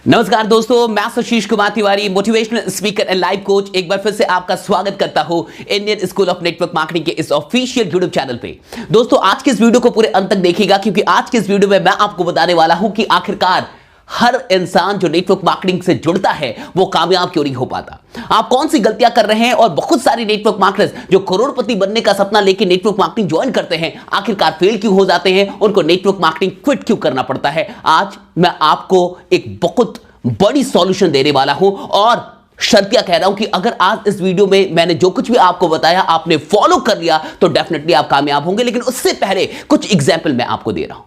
नमस्कार दोस्तों, मैं Ashish Kumar Tiwari, motivational speaker and life coach. एक बार फिर से आपका स्वागत करता हूं Indian school of network marketing के इस ऑफिशियल यूट्यूब चैनल पे। दोस्तों, आज के इस वीडियो को पूरे अंत तक देखिएगा, क्योंकि आज के इस वीडियो में मैं आपको बताने वाला हूं कि आखिरकार हर इंसान जो नेटवर्क मार्केटिंग से जुड़ता है वो कामयाब क्यों नहीं हो पाता। आप कौन सी गलतियां कर रहे हैं और बहुत सारे नेटवर्क मार्केटर्स जो करोड़पति बनने का सपना लेके नेटवर्क मार्केटिंग ज्वाइन करते हैं आखिरकार फेल क्यों हो जाते हैं, उनको नेटवर्क मार्केटिंग क्विट क्यों करना पड़ता है। आज मैं आपको एक बहुत बड़ी सॉल्यूशन देने वाला हूं और शर्तिया कह रहा हूं कि अगर आज इस वीडियो में मैंने जो कुछ भी आपको बताया आपने फॉलो कर लिया तो डेफिनेटली आप कामयाब होंगे। लेकिन उससे पहले कुछ एग्जाम्पल मैं आपको दे रहा हूं।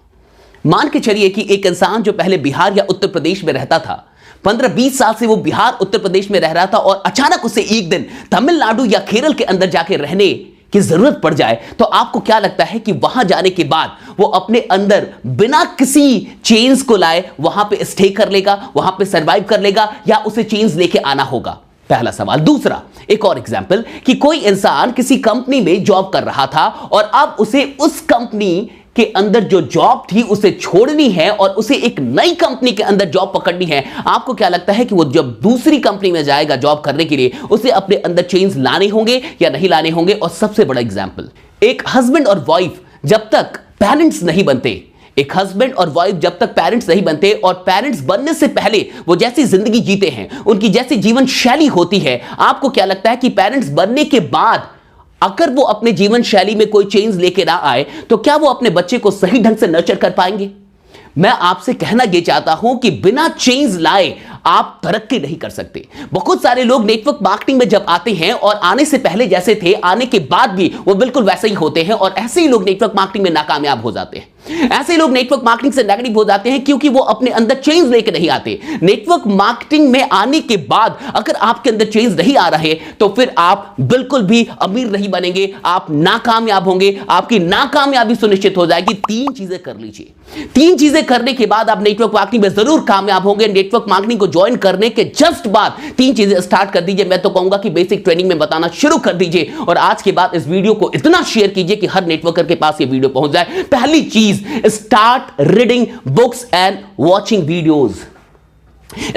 मान के चलिए कि एक इंसान जो पहले बिहार या उत्तर प्रदेश में रहता था, 15-20 साल से वो बिहार उत्तर प्रदेश में रह रहा था और अचानक उसे एक दिन तमिलनाडु या केरल के अंदर जाके रहने की जरूरत पड़ जाए, तो आपको क्या लगता है कि वहां जाने के बाद वो अपने अंदर बिना किसी चेंज को लाए वहां पे स्टे कर लेगा, वहां पे सरवाइव कर लेगा, या उसे चेंज लेके आना होगा? पहला सवाल। दूसरा, एक और एग्जाम्पल कि कोई इंसान किसी कंपनी में जॉब कर रहा था और अब उसे उस कंपनी के अंदर जो जॉब थी उसे छोड़नी है और उसे एक नई कंपनी के अंदर जॉब पकड़नी है। आपको क्या लगता है कि वो जब दूसरी कंपनी में जाएगा जॉब करने के लिए उसे अपने अंदर चेंज लाने होंगे या नहीं लाने होंगे? और सबसे बड़ा एग्जाम्पल, एक हस्बैंड और वाइफ जब तक पेरेंट्स नहीं बनते, एक हस्बैंड और वाइफ जब तक पेरेंट्स नहीं बनते और पेरेंट्स बनने से पहले वो जैसी जिंदगी जीते हैं, उनकी जैसी जीवन शैली होती है, आपको क्या लगता है कि पेरेंट्स बनने के बाद अगर वो अपने जीवन शैली में कोई चेंज लेके ना आए तो क्या वो अपने बच्चे को सही ढंग से नर्चर कर पाएंगे? मैं आपसे कहना यह चाहता हूं कि बिना चेंज लाए आप तरक्की नहीं कर सकते। बहुत सारे लोग नेटवर्क मार्केटिंग में जब आते हैं और आने से पहले जैसे थे, आने के बाद भी वो बिल्कुल वैसे ही होते हैं और ऐसे ही लोग नेटवर्क मार्केटिंग में नाकामयाब हो जाते हैं। ऐसे लोग नेटवर्क मार्केटिंग से नेगेटिव हो जाते हैं क्योंकि वो अपने अंदर चेंज लेके नहीं आते। नेटवर्क मार्केटिंग में आने के बाद अगर आपके अंदर चेंज नहीं आ रहे तो फिर आप बिल्कुल भी अमीर नहीं बनेंगे, आप नाकामयाब होंगे, आपकी नाकामयाबी सुनिश्चित हो जाएगी। 3 चीजें कर लीजिए। 3 चीजें करने के बाद आप नेटवर्क मार्केटिंग में जरूर कामयाब होंगे। नेटवर्क मार्केटिंग को ज्वाइन करने के जस्ट बाद 3 चीजें स्टार्ट कर दीजिए। मैं तो कहूंगा कि बेसिक ट्रेनिंग में बताना शुरू कर दीजिए और आज के बाद इस वीडियो को इतना शेयर कीजिए कि हर नेटवर्कर के पास ये वीडियो पहुंच जाए। पहली चीज, start reading books and watching videos.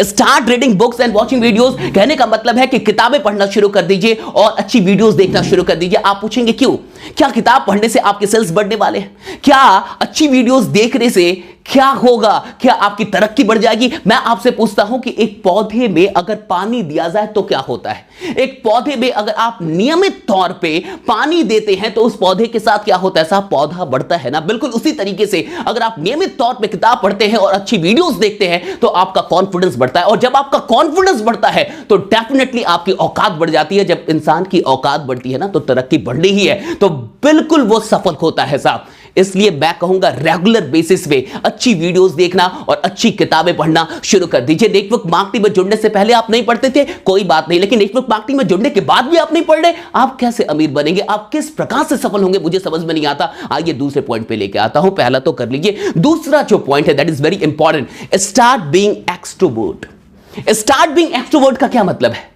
Start reading books and watching videos कहने का मतलब है कि किताबें पढ़ना शुरू कर दीजिए और अच्छी वीडियोस देखना शुरू कर दीजिए। आप पूछेंगे क्यों? क्या किताब पढ़ने से आपके सेल्स बढ़ने वाले हैं? क्या अच्छी वीडियोस देखने से क्या होगा? क्या आपकी तरक्की बढ़ जाएगी? मैं आपसे पूछता हूं कि एक पौधे में अगर पानी दिया जाए तो क्या होता है? एक पौधे में अगर आप नियमित तौर पे पानी देते हैं तो उस पौधे के साथ क्या होता है? साहब, पौधा बढ़ता है ना। बिल्कुल उसी तरीके से अगर आप नियमित तौर पे किताब पढ़ते हैं और अच्छी वीडियोस देखते हैं तो आपका कॉन्फिडेंस बढ़ता है और जब आपका कॉन्फिडेंस बढ़ता है तो डेफिनेटली आपकी औकात बढ़ जाती है। जब इंसान की औकात बढ़ती है ना तो तरक्की बढ़नी ही है, तो बिल्कुल वो सफल होता है साहब। इसलिए मैं कहूंगा रेगुलर बेसिस पे अच्छी वीडियोस देखना और अच्छी किताबें पढ़ना शुरू कर दीजिए। नेटवर्क मार्केटिंग में जुड़ने से पहले आप नहीं पढ़ते थे, कोई बात नहीं, लेकिन नेटवर्क मार्केटिंग में जुड़ने के बाद भी आप नहीं पढ़ रहे, आप कैसे अमीर बनेंगे? आप किस प्रकार से सफल होंगे? मुझे समझ में नहीं आता। आइए दूसरे पॉइंट पे लेके आता हूं। पहला तो कर लीजिए, दूसरा जो पॉइंट है that is very important, start being extrovert. Start being extrovert का क्या मतलब है?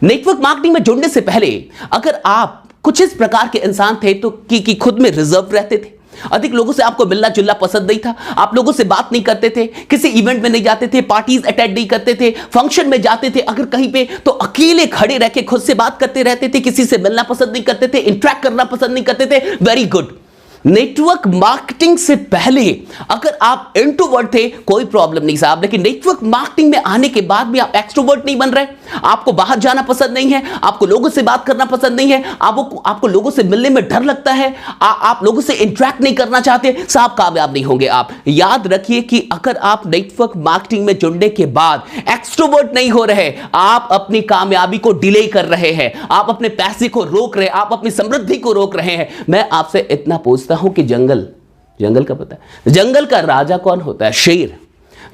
नेटवर्क मार्केटिंग में जुड़ने से पहले अगर आप कुछ इस प्रकार के इंसान थे तो कि खुद में रिजर्व रहते थे, अधिक लोगों से आपको मिलना जुलना पसंद नहीं था, आप लोगों से बात नहीं करते थे, किसी इवेंट में नहीं जाते थे, पार्टीज अटेंड नहीं करते थे, फंक्शन में जाते थे अगर कहीं पे तो अकेले खड़े रह के खुद से बात करते रहते थे, किसी से मिलना पसंद नहीं करते थे, इंटरेक्ट करना पसंद नहीं करते थे। Very good. नेटवर्क मार्केटिंग से पहले अगर आप इंट्रोवर्ट थे कोई प्रॉब्लम नहीं साहब, लेकिन नेटवर्क मार्केटिंग में आने के बाद भी आप एक्सट्रोवर्ट नहीं बन रहे, आपको बाहर जाना पसंद नहीं है, आपको लोगों से बात करना पसंद नहीं है, आपको लोगों से मिलने में डर लगता है, आप लोगों से इंटरेक्ट नहीं करना चाहते, साहब कामयाब नहीं होंगे आप। याद रखिए कि अगर आप नेटवर्क मार्केटिंग में जुड़ने के बाद एक्सट्रोवर्ट नहीं हो रहे, आप अपनी कामयाबी को डिले कर रहे हैं, आप अपने पैसे को रोक रहे हैं, आप अपनी समृद्धि को रोक रहे हैं। मैं आपसे इतना पूछता हूं कि जंगल का पता है? जंगल का राजा कौन होता है? शेर।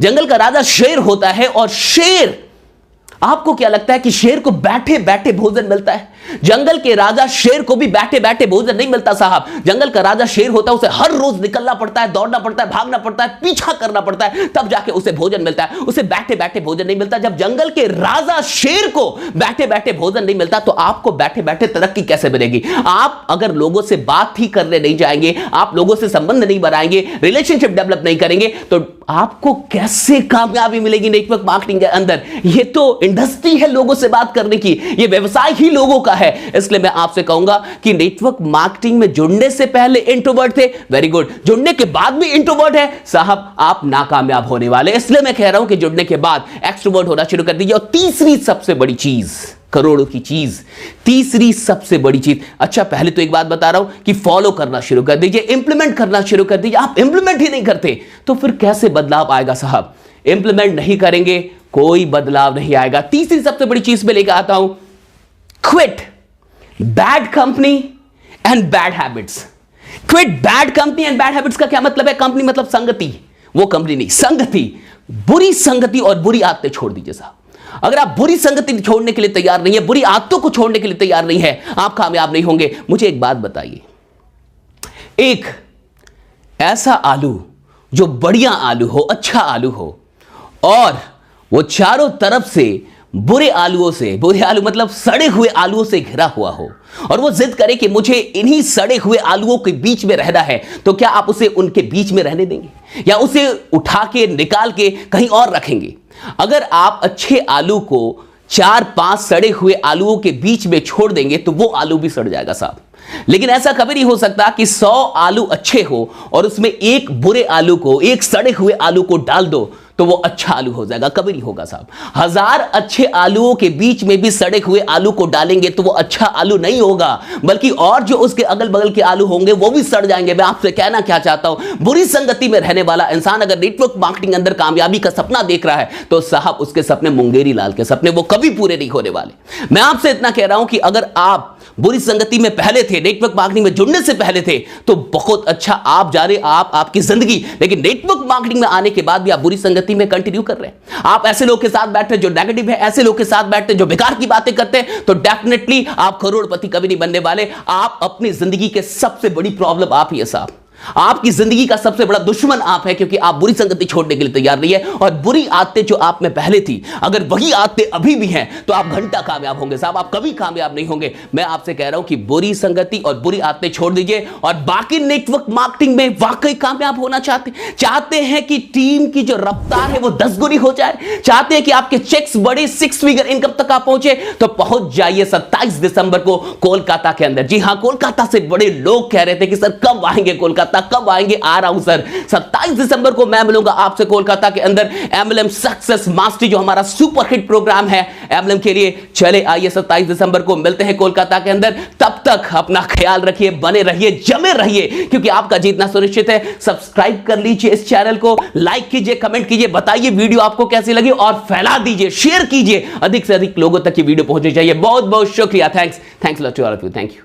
जंगल का राजा शेर होता है और शेर, आपको क्या लगता है कि शेर को बैठे बैठे भोजन मिलता है? जंगल के राजा शेर को भी बैठे बैठे भोजन नहीं मिलता साहब। जंगल का राजा शेर होता है, उसे हर रोज निकलना पड़ता है, दौड़ना पड़ता है, भागना पड़ता है, पीछा करना पड़ता है, तब जाके उसे भोजन मिलता है। उसे बैठे बैठे भोजन नहीं मिलता। जब जंगल के राजा शेर को बैठे बैठे भोजन नहीं मिलता तो आपको बैठे बैठे तरक्की कैसे मिलेगी? आप अगर लोगों से बात ही करने नहीं जाएंगे, आप लोगों से संबंध नहीं बनाएंगे, रिलेशनशिप डेवलप नहीं करेंगे तो आपको कैसे कामयाबी मिलेगी नेटवर्क मार्केटिंग के अंदर? ये तो इंडस्ट्री है लोगों से बात करने की, ये व्यवसाय ही लोगों का है। इसलिए मैं आपसे कहूंगा कि नेटवर्क मार्केटिंग में जुड़ने से पहले इंट्रोवर्ट थे, वेरी गुड। जुड़ने के बाद भी इंट्रोवर्ट है, साहब आप नाकामयाब होने वाले। इसलिए मैं कह रहा हूं कि जुड़ने के बाद एक्सट्रोवर्ट होना शुरू कर दीजिए। और तीसरी सबसे बड़ी चीज, करोड़ों की चीज, तीसरी सबसे बड़ी चीज, अच्छा पहले तो एक बात बता रहा हूं कि फॉलो करना शुरू कर दीजिए, इंप्लीमेंट करना शुरू कर दीजिए। आप इंप्लीमेंट ही नहीं करते तो फिर कैसे बदलाव आएगा साहब? इंप्लीमेंट नहीं करेंगे कोई बदलाव नहीं आएगा। तीसरी सबसे बड़ी चीज में लेकर आता हूं, quit bad company and bad habits. Quit bad company and bad habits का क्या मतलब है? कंपनी मतलब संगति, वो कंपनी नहीं, संगति, बुरी संगति और बुरी आदतें छोड़ दीजिए साहब। अगर आप बुरी संगति छोड़ने के लिए तैयार नहीं है, बुरी आदतों को छोड़ने के लिए तैयार नहीं है, आप कामयाब नहीं होंगे। मुझे एक बात बताइए, एक ऐसा आलू जो बढ़िया आलू हो, अच्छा आलू हो, और वो चारों तरफ से बुरे आलूओं से, बुरे आलू मतलब सड़े हुए आलूओं से घिरा हुआ हो, और वो जिद करे कि मुझे इन्हीं सड़े हुए आलूओं के बीच में रहना है, तो क्या आप उसे उनके बीच में रहने देंगे या उसे उठा के निकाल के कहीं और रखेंगे? अगर आप अच्छे आलू को 4-5 सड़े हुए आलूओं के बीच में छोड़ देंगे तो वो आलू भी सड़ जाएगा साहब। लेकिन ऐसा कभी नहीं हो सकता कि 100 आलू अच्छे हो और उसमें एक बुरे आलू को, एक सड़े हुए आलू को डाल दो तो वो अच्छा आलू हो जाएगा, कभी नहीं होगा साहब। 1000 अच्छे आलूओं के बीच में भी सड़े हुए आलू को डालेंगे तो वो अच्छा आलू नहीं होगा, बल्कि और जो उसके अगल बगल के आलू होंगे वो भी सड़ जाएंगे। मैं आपसे कहना क्या चाहता हूं, बुरी संगति में रहने वाला इंसान अगर नेटवर्क मार्केटिंग अंदर कामयाबी का सपना देख रहा है तो साहब उसके सपने मुंगेरी लाल के सपने, वो कभी पूरे नहीं होने वाले। मैं आपसे इतना कह रहा हूं कि अगर आप बुरी संगति में पहले थे, नेटवर्क मार्केटिंग में जुड़ने से पहले थे, तो बहुत अच्छा आप जा रहे, आप आपकी जिंदगी। लेकिन नेटवर्क मार्केटिंग में आने के बाद भी आप बुरी संगति में कंटिन्यू कर रहे हैं, आप ऐसे लोग के साथ बैठे जो नेगेटिव है, ऐसे लोग के साथ बैठे जो बेकार की बातें करते हैं, तो डेफिनेटली आप करोड़पति कभी नहीं बनने वाले। आप अपनी जिंदगी के सबसे बड़ी प्रॉब्लम आप ही है साहब, आपकी जिंदगी का सबसे बड़ा दुश्मन आप है, क्योंकि आप बुरी संगति छोड़ने के लिए तैयार नहीं है। और बुरी आदतें जो आप में पहले थी, अगर वही आदतें अभी भी हैं तो आप घंटा कामयाब होंगे साहब, आप कभी कामयाब नहीं होंगे। मैं आपसे कह रहा हूं कि बुरी संगति और बुरी आदतें छोड़ दीजिए और बाकी नेटवर्क मार्केटिंग में वाकई कामयाब होना चाहते हैं कि टीम की जो रफ्तार है वो 10 गुनी हो जाए, चाहते हैं कि आपके चेक्स बड़े 6 फिगर इनकम तक आप पहुंचे, तो पहुंच जाइए 27 दिसंबर को कोलकाता के अंदर। जी हां, कोलकाता से बड़े लोग कह रहे थे कि सर कब आएंगे कोलकाता, कब आएंगे? आ रहा हूं सर, 27 दिसंबर को मैं मिलूंगा आपसे कोलकाता के अंदर MLM सक्सेस मास्टरी, जो हमारा सुपर हिट प्रोग्राम है MLM के लिए। चले आइए 27 दिसंबर को मिलते हैं कोलकाता के अंदर। तब तक अपना ख्याल रखिए, बने रहिए, जमे रहिए, क्योंकि आपका जीतना सुनिश्चित है। सब्सक्राइब कर लीजिए इस चैनल को, लाइक कीजिए, कमेंट कीजिए, बताइए वीडियो आपको कैसी लगी और फैला दीजिए, शेयर कीजिए, अधिक से अधिक लोगों तक की वीडियो पहुंचनी चाहिए। बहुत बहुत शुक्रिया, thanks lot to all of you, thank you.